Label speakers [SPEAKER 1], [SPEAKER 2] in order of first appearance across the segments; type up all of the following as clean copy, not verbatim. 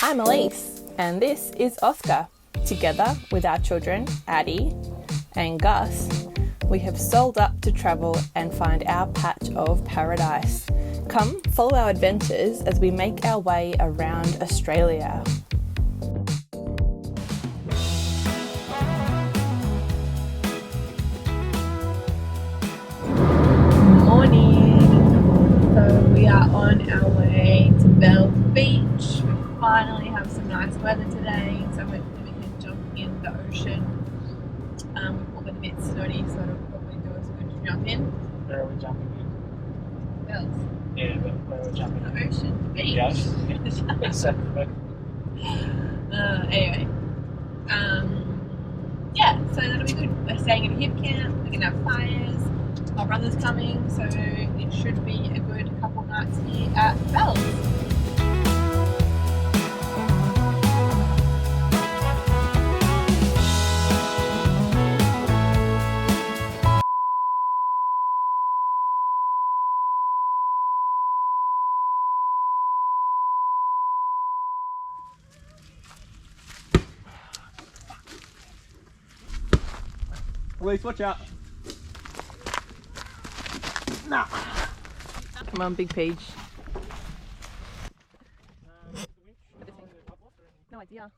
[SPEAKER 1] I'm Elise, and this is Oscar. Together with our children, Addie and Gus, we have sold up to travel and find our patch of paradise. Come follow our adventures as we make our way around Australia. Morning! So we are on our way to Bellbrae Beach. We finally have some nice weather today, so hopefully we can jump in the ocean. We've all been a bit snotty, so it'll probably do us good to jump in.
[SPEAKER 2] Where are we jumping in?
[SPEAKER 1] Bells.
[SPEAKER 2] Yeah, but where are we jumping in?
[SPEAKER 1] The ocean, the beach.
[SPEAKER 2] Yeah, exactly.
[SPEAKER 1] Anyway. Yeah, so that'll be good. We're staying at a Hipcamp, we're gonna have fires. My brother's coming, so it should be a good couple nights here at Bells.
[SPEAKER 2] Elise, watch out. Nah.
[SPEAKER 1] Come on, big Peach. No idea.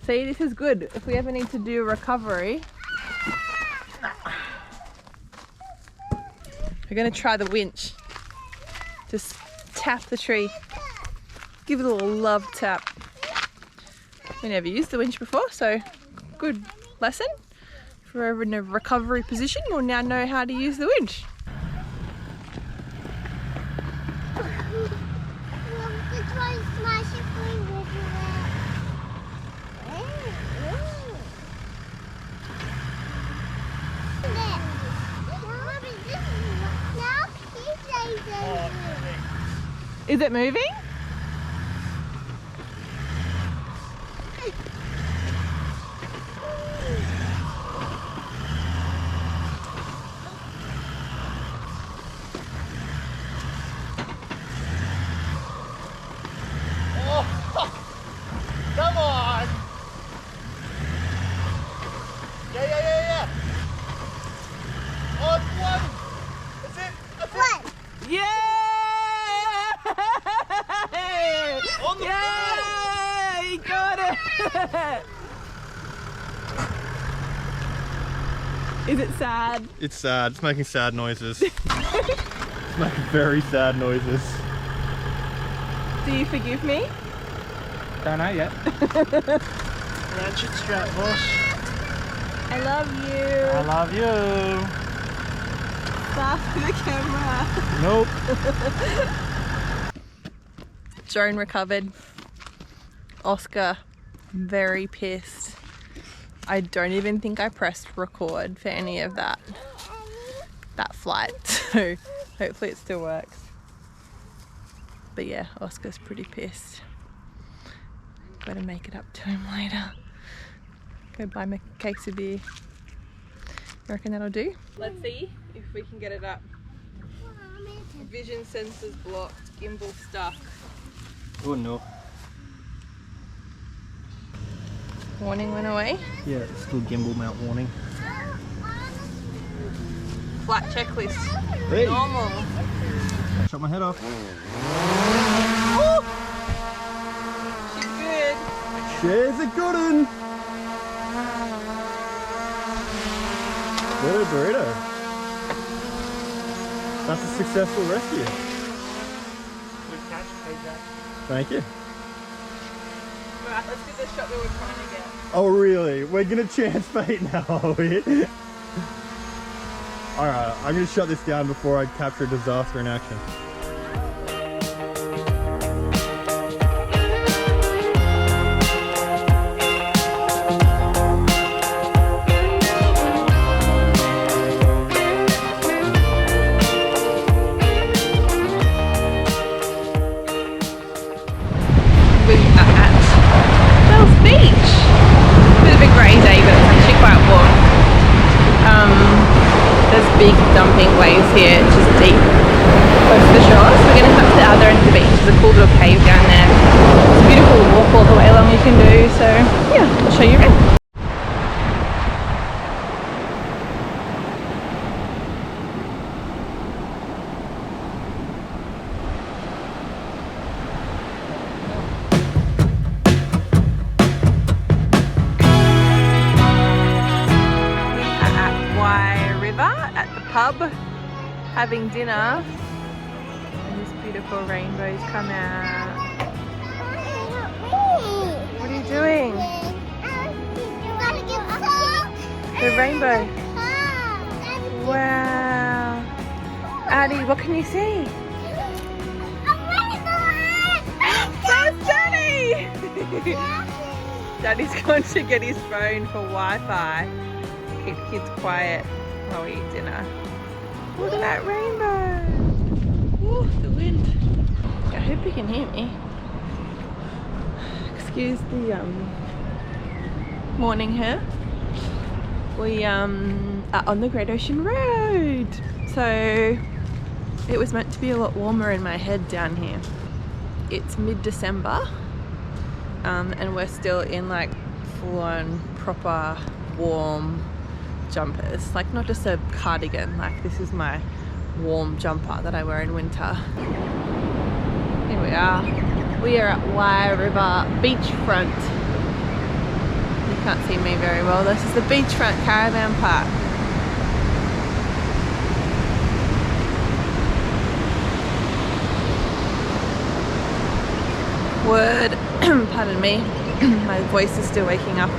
[SPEAKER 1] See, this is good. If we ever need to do a recovery, we're going to try the winch. Just tap the tree. Give it a little love tap. We never used the winch before, so good lesson. If we're ever in a recovery position, we'll now know how to use the winch. Is it moving?
[SPEAKER 2] Come on! Yeah. On one! That's it! That's it!
[SPEAKER 1] Yeah!
[SPEAKER 2] On the
[SPEAKER 1] Yeah! He got it! Is it sad?
[SPEAKER 3] It's sad. It's making sad noises. It's making very sad noises.
[SPEAKER 1] Do you forgive me?
[SPEAKER 2] Don't know yet. Ratchet strap, boss.
[SPEAKER 1] I love you.
[SPEAKER 2] I love you.
[SPEAKER 1] Laugh to the camera.
[SPEAKER 2] Nope.
[SPEAKER 1] Drone recovered. Oscar, very pissed. I don't even think I pressed record for any of that flight, so hopefully it still works. But yeah, Oscar's pretty pissed. Gotta make it up to him later. Go buy me a case of beer. You reckon that'll do? Let's see if we can get it up. Vision sensors blocked, gimbal stuck.
[SPEAKER 3] Oh no.
[SPEAKER 1] Warning went away.
[SPEAKER 3] Yeah, it's still gimbal mount warning.
[SPEAKER 1] Flight checklist.
[SPEAKER 3] Hey.
[SPEAKER 1] Normal.
[SPEAKER 3] I shot my head off.
[SPEAKER 1] Ooh. She's good.
[SPEAKER 3] She's a good one. Little burrito. That's a successful rescue.
[SPEAKER 2] Good catch, Jack.
[SPEAKER 3] Thank you.
[SPEAKER 1] Right, let's get the shot that we're trying to get.
[SPEAKER 3] Oh really? We're gonna chance fate now, are we? Alright, I'm gonna shut this down before I capture disaster in action.
[SPEAKER 1] Big dumping waves here, it's just deep close to the shore. So we're going to come to the other end of the beach. There's a cool little cave down there. beautiful walk all the way along you can do, so yeah, I'll show you around. Pub having dinner, and this beautiful rainbow's come out. What are you doing? The rainbow. Wow. Addie, what can you see? That's Daddy! Daddy's going to get his phone for Wi-Fi. Keep the kids quiet while we eat dinner. Look at that rainbow! Ooh, the wind. I hope you can hear me. Excuse the morning here. We are on the Great Ocean Road. So it was meant to be a lot warmer in my head down here. It's mid-December, and we're still in like full-on proper warm jumpers, like not just a cardigan, like this is my warm jumper that I wear in winter. Here we are. We are at Wye River beachfront. You can't see me very well. This is the beachfront caravan park. Word, pardon me, my voice is still waking up.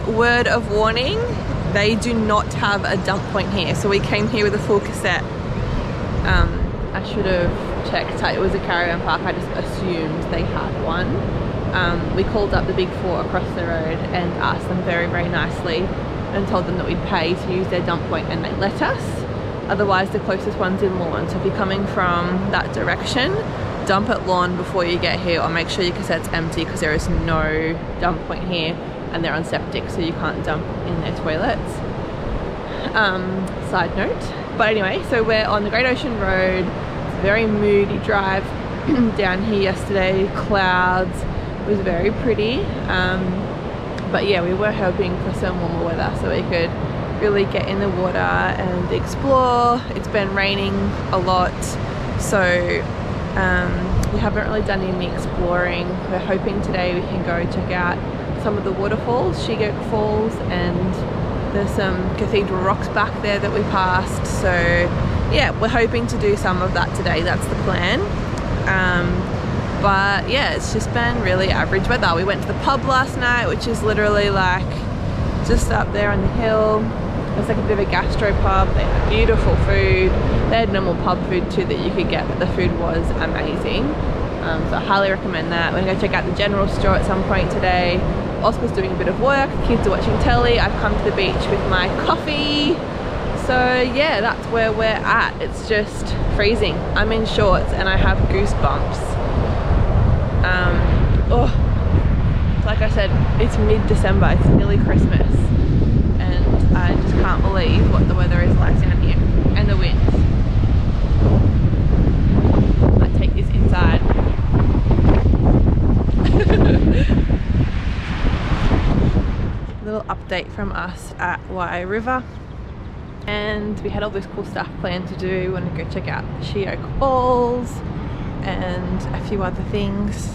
[SPEAKER 1] Word of warning, they do not have a dump point here. So we came here with a full cassette. I should have checked. It was a caravan park. I just assumed they had one. We called up the Big Four across the road and asked them very, very nicely and told them that we'd pay to use their dump point, and they let us. Otherwise, the closest one's in Lawn. So if you're coming from that direction, dump at Lawn before you get here, or make sure your cassette's empty, because there is no dump point here. And they're on septic, so you can't dump in their toilets. Side note. But anyway, so we're on the Great Ocean Road. It's a very moody drive down here yesterday. Clouds. It was very pretty. But yeah, we were hoping for some warmer weather so we could really get in the water and explore. It's been raining a lot, so we haven't really done any exploring. We're hoping today we can go check out some of the waterfalls, Shigok Falls, and there's some cathedral rocks back there that we passed. So yeah, we're hoping to do some of that today. That's the plan. But yeah, it's just been really average weather. We went to the pub last night, which is literally like just up there on the hill. It's like a bit of a gastro pub. They had beautiful food. They had normal pub food too that you could get, but the food was amazing. So I highly recommend that. We're going to go check out the general store at some point today. Oscar's doing a bit of work, the kids are watching telly, I've come to the beach with my coffee. So yeah, that's where we're at. It's just freezing. I'm in shorts and I have goosebumps. Like I said, it's mid-December, it's nearly Christmas, and I just can't believe what the weather is like down here, and the wind. I take this inside. Little update from us at Wye River, and we had all this cool stuff planned to do. We want to go check out the Shigok Falls and a few other things,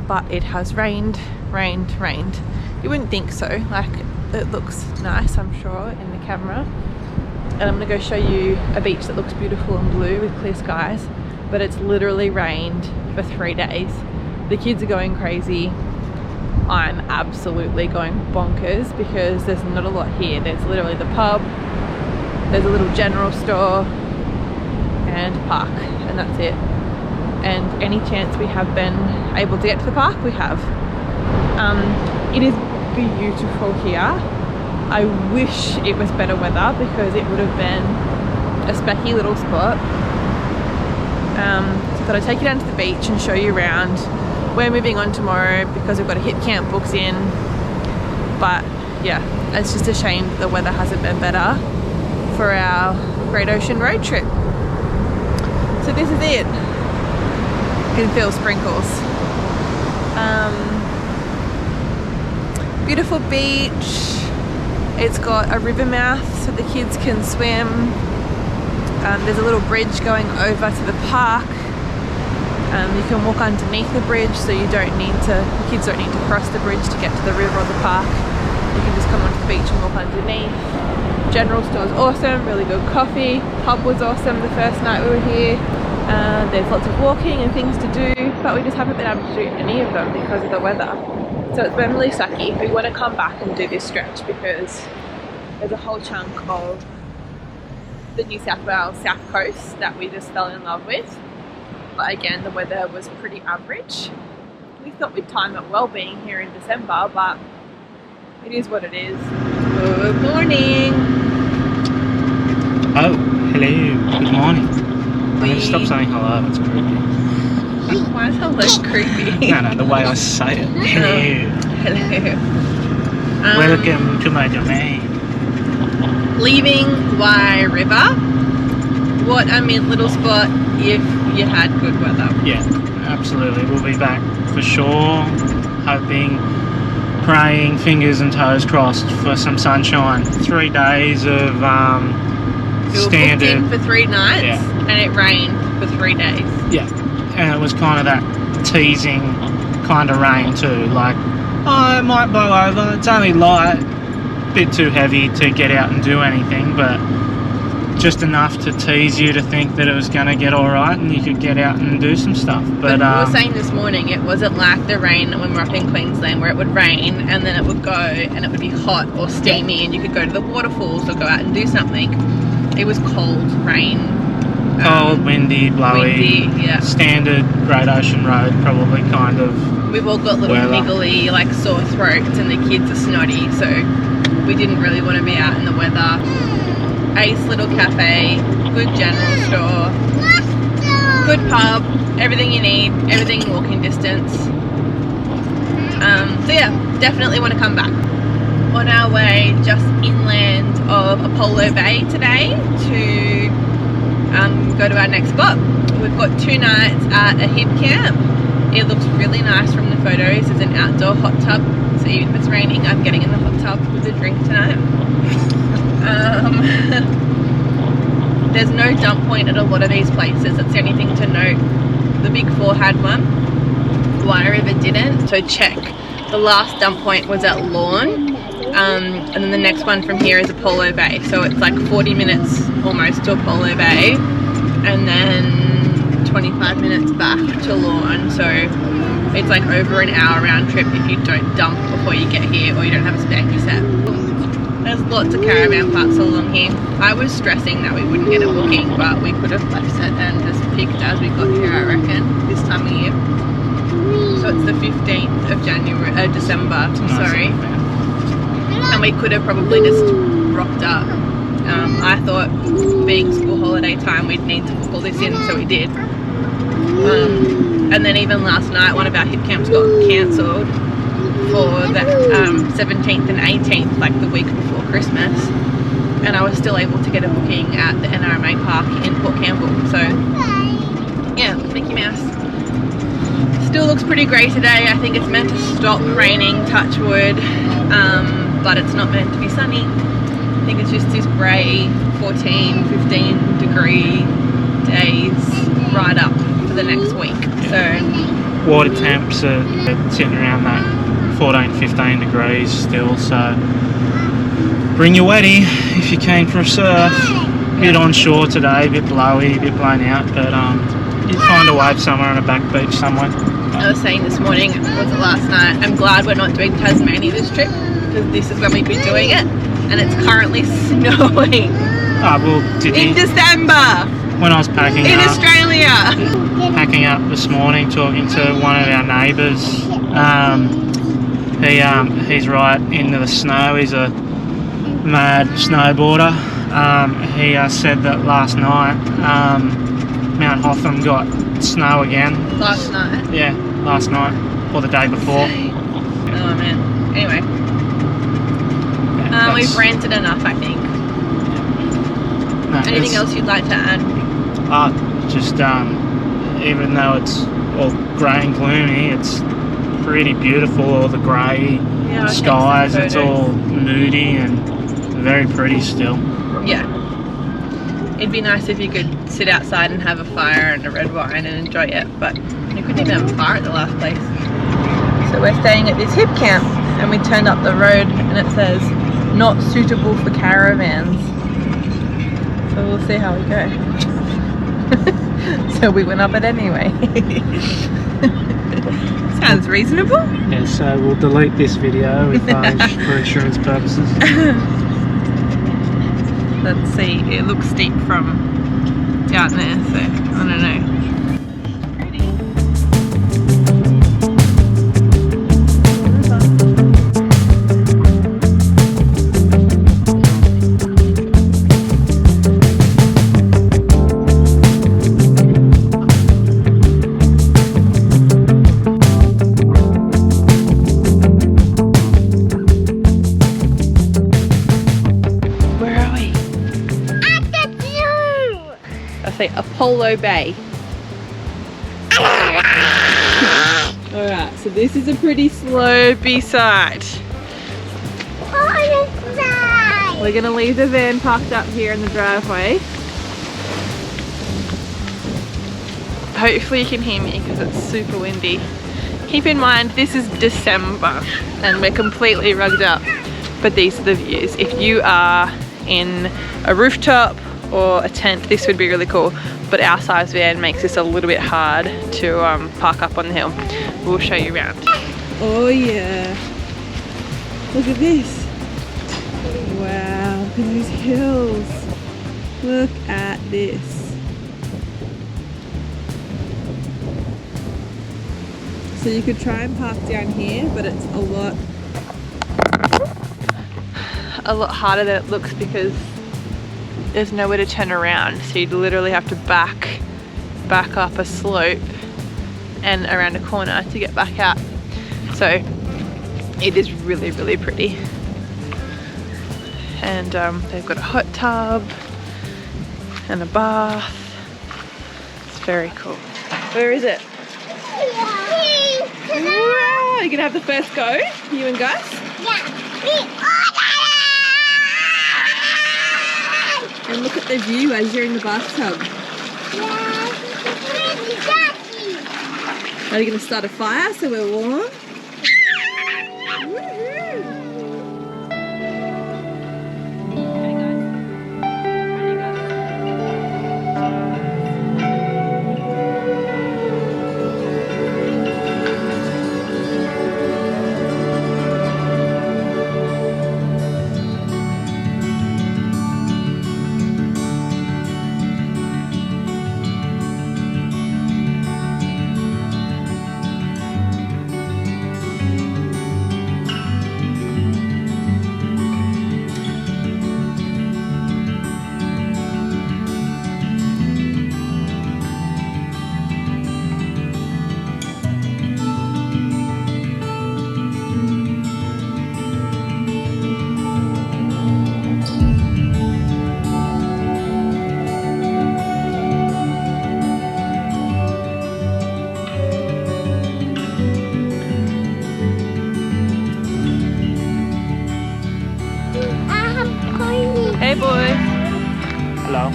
[SPEAKER 1] but it has rained. You wouldn't think so, like it looks nice I'm sure in the camera, and I'm gonna go show you a beach that looks beautiful and blue with clear skies, but it's literally rained for 3 days. The kids are going crazy. I'm absolutely going bonkers because there's not a lot here. There's literally the pub, there's a little general store and park, and that's it. And any chance we have been able to get to the park, we have. It is beautiful here. I wish it was better weather because it would have been a specky little spot. So I thought I'd take you down to the beach and show you around. We're moving on tomorrow because we've got a Hipcamp booked in, but yeah, it's just a shame that the weather hasn't been better for our Great Ocean road trip. So this is it. can feel sprinkles. Beautiful beach. It's got a river mouth so the kids can swim. There's a little bridge going over to the park. You can walk underneath the bridge, so the kids don't need to cross the bridge to get to the river or the park. You can just come onto the beach and walk underneath. General store's awesome, really good coffee. Pub was awesome the first night we were here. There's lots of walking and things to do, but we just haven't been able to do any of them because of the weather. So it's been really sucky. We want to come back and do this stretch because there's a whole chunk of the New South Wales South Coast that we just fell in love with. But again, the weather was pretty average. We thought we'd time it well being here in December, but it is what it is. Good morning.
[SPEAKER 2] Oh, hello. Good morning. I'm going to stop saying hello, it's creepy.
[SPEAKER 1] Why is hello creepy?
[SPEAKER 2] No, the way I say it. Hello.
[SPEAKER 1] Hello.
[SPEAKER 2] Welcome to my domain.
[SPEAKER 1] Leaving Wye River. What a mint little spot if you had good weather.
[SPEAKER 2] Yeah, absolutely. We'll be back for sure. Hoping, praying, fingers and toes crossed for some sunshine. 3 days of standard.
[SPEAKER 1] We were booked in for 3 nights,
[SPEAKER 2] yeah.
[SPEAKER 1] And it rained for 3 days.
[SPEAKER 2] Yeah, and it was kind of that teasing kind of rain too. Like, oh, it might blow over. It's only light, bit too heavy to get out and do anything, but just enough to tease you to think that it was going to get all right and you could get out and do some stuff. But
[SPEAKER 1] we were saying this morning, it wasn't like the rain when we were up in Queensland where it would rain and then it would go and it would be hot or steamy and you could go to the waterfalls or go out and do something. It was cold rain.
[SPEAKER 2] Cold, windy, blowy,
[SPEAKER 1] yeah.
[SPEAKER 2] Standard Great Ocean Road probably kind of.
[SPEAKER 1] We've all got little niggly, like sore throats and the kids are snotty, so we didn't really want to be out in the weather. Ace little cafe, good general store, good pub, everything you need, everything in walking distance. So yeah, definitely want to come back. On our way just inland of Apollo Bay today to go to our next spot. We've got 2 nights at a Hipcamp. It looks really nice from the photos. There's an outdoor hot tub, so even if it's raining, I'm getting in the hot tub with a drink tonight. There's no dump point at a lot of these places. That's the only thing to note. The Big Four had one, Wye River didn't, so check. The last dump point was at Lorne, and then the next one from here is Apollo Bay, so it's like 40 minutes almost to Apollo Bay and then 25 minutes back to Lorne, so it's like over an hour round trip if you don't dump before you get here or you don't have a spare cassette. There's lots of caravan parks along here. I was stressing that we wouldn't get a booking, but we could have left it and just picked as we got here, I reckon, this time of year. So it's the 15th of December, sorry. And we could have probably just rocked up. I thought being school holiday time we'd need to book all this in, so we did. And then even last night one of our hip camps got cancelled for the 17th and 18th, like the week before Christmas, and I was still able to get a booking at the NRMA Park in Port Campbell. So yeah, Mickey Mouse. Still looks pretty grey today. I think it's meant to stop raining, touch wood, but it's not meant to be sunny. I think it's just these grey 14, 15 degree days right up for the next week. So
[SPEAKER 2] water temps are sitting around that 14, 15 degrees still, so bring your wetty if you're keen for a surf. Bit onshore today, a bit blowy, a bit blown out, but you'd find a wave somewhere on a back beach somewhere.
[SPEAKER 1] I was saying this morning, was it last night, I'm glad we're not doing Tasmania this trip because this is when we'd be doing it and it's currently snowing.
[SPEAKER 2] Oh, well,
[SPEAKER 1] in December!
[SPEAKER 2] When I was packing
[SPEAKER 1] in
[SPEAKER 2] up,
[SPEAKER 1] Australia!
[SPEAKER 2] Packing up this morning, talking to one of our neighbours. He's right into the snow. He's a mad snowboarder. He said that last night Mount Hotham got snow again.
[SPEAKER 1] Last night?
[SPEAKER 2] Yeah, last night or the day before.
[SPEAKER 1] Oh man. Anyway, we've ranted enough, I think.
[SPEAKER 2] No,
[SPEAKER 1] anything else you'd like to add?
[SPEAKER 2] Just even though it's all grey and gloomy. It's pretty beautiful, all the grey
[SPEAKER 1] Yeah, I'll take some
[SPEAKER 2] skies. It's
[SPEAKER 1] photos.
[SPEAKER 2] all moody and very pretty still.
[SPEAKER 1] Yeah. It'd be nice if you could sit outside and have a fire and a red wine and enjoy it, but you couldn't even have a fire at the last place. So we're staying at this hip camp and we turned up the road and it says not suitable for caravans. So we'll see how we go. So we went up it anyway. Sounds reasonable.
[SPEAKER 2] Yeah, so we'll delete this video if, for insurance purposes.
[SPEAKER 1] Let's see, it looks steep from down there, so I don't know. Say Apollo Bay. Alright, so this is a pretty slopey side. We're gonna leave the van parked up here in the driveway. Hopefully you can hear me because it's super windy. Keep in mind this is December and we're completely rugged up, but these are the views. If you are in a rooftop or a tent, this would be really cool, but our size van makes this a little bit hard to park up on the hill. We'll show you around. Oh yeah, look at this. Wow, look at these hills. Look at this. So you could try and park down here, but it's a lot harder than it looks because there's nowhere to turn around, so you'd literally have to back up a slope and around a corner to get back out. So it is really, really pretty. And they've got a hot tub and a bath. It's very cool. Where is it? Wow, you gonna have the first go, you and Gus? And look at the view as you're in the bathtub. Are you going to start a fire so we're warm? Hey boy.
[SPEAKER 2] Hello.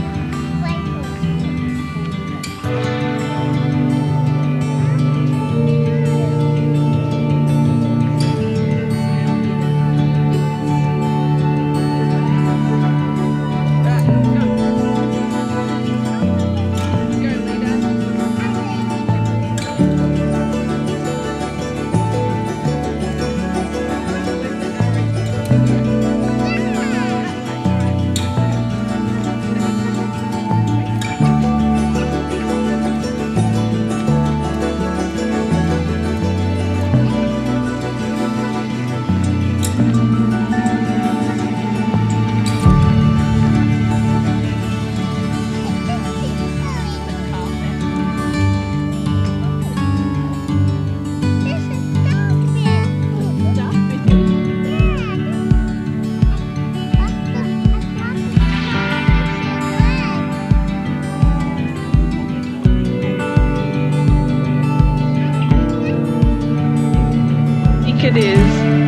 [SPEAKER 1] think it is.